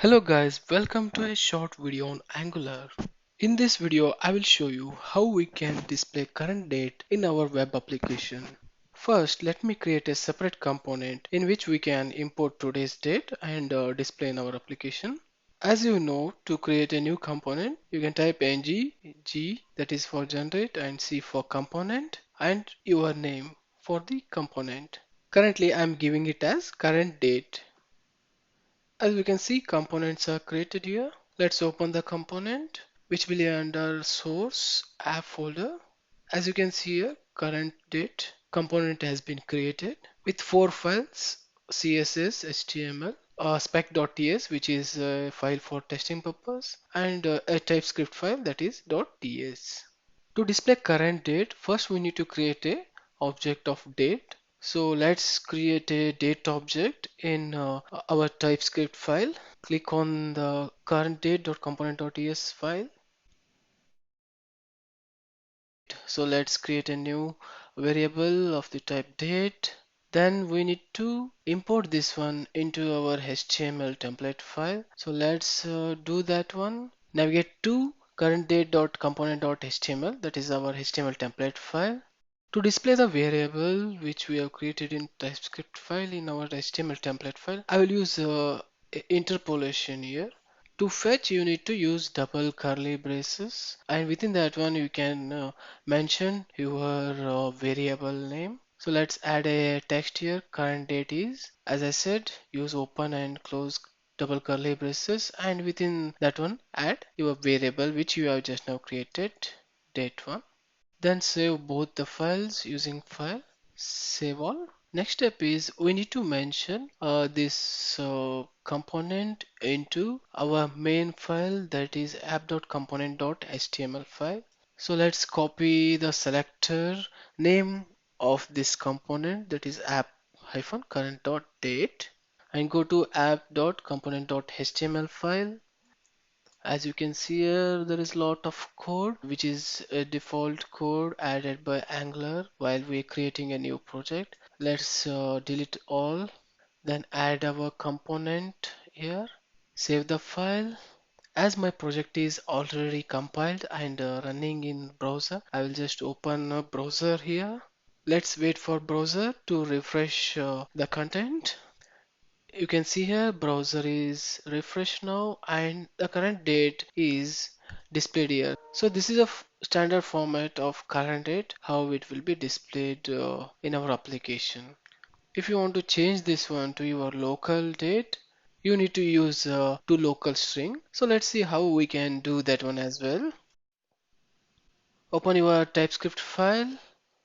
Hello guys, welcome to a short video on Angular. In this video, I will show you how we can display current date in our web application. First, let me create a separate component in which we can import today's date and display in our application. As you know, to create a new component, you can type ng, g that is for generate and c for component and your name for the component. Currently, I am giving it as current date. As we can see, components are created here. Let's open the component, which will be under source app folder. As you can see here, current date component has been created with four files: CSS, HTML, spec.ts, which is a file for testing purpose, and a TypeScript file that is .ts. To display current date, first we need to create a object of date. So let's create a date object in our TypeScript file. Click on the current date.component.ts file. So let's create a new variable of the type date. Then we need to import this one into our HTML template file. So let's do that one. Navigate to current date.component.html, that is our HTML template file. To display the variable which we have created in TypeScript file in our HTML template file, I will use interpolation here. To fetch, you need to use double curly braces, and within that one you can mention your variable name. So let's add a text here. Current date is, as I said, use open and close double curly braces, and within that one add your variable which you have just now created, date one. Then save both the files using file, save all. Next step is we need to mention this component into our main file, that is app.component.html file. So let's copy the selector name of this component, that is app-current.date, and go to app.component.html file. As you can see here, there is a lot of code which is a default code added by Angular while we're creating a new project. Let's delete all, then add our component here, save the file. As my project is already compiled and running in browser, I will just open a browser here. Let's wait for browser to refresh the content. You can see here browser is refreshed now and the current date is displayed here. So this is a standard format of current date, how it will be displayed in our application. If you want to change this one to your local date, you need to use to local string. So let's see how we can do that one as well. Open your TypeScript file.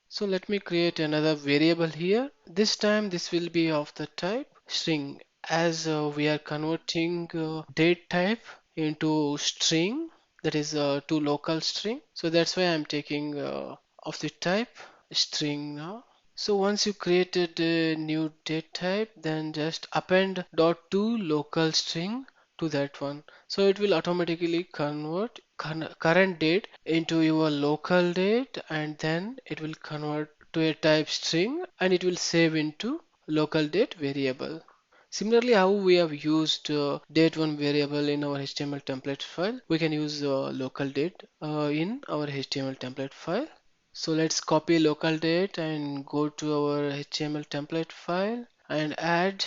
So let me create another variable here. This time this will be of the type string, as we are converting date type into string, that is to local string. So that's why I'm taking of the type string now. So once you created a new date type, then just append dot to local string to that one. So it will automatically convert current date into your local date, and then it will convert to a type string and it will save into local date variable. Similarly, how we have used date one variable in our HTML template file, we can use local date in our HTML template file. So let's copy local date and go to our HTML template file and add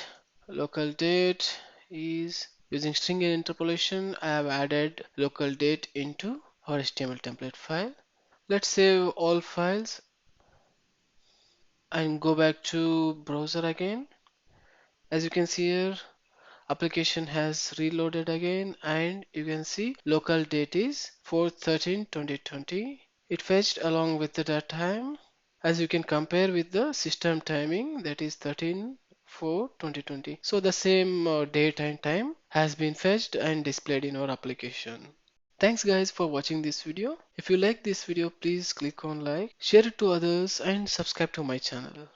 local date is using string and interpolation. I have added local date into our HTML template file. Let's save all files and go back to browser again. As you can see here, application has reloaded again and you can see local date is 4/13/2020. It fetched along with the date time, as you can compare with the system timing, that is 13/4/2020. So the same date and time has been fetched and displayed in our application. Thanks guys for watching this video. If you like this video, please click on like, share it to others and subscribe to my channel.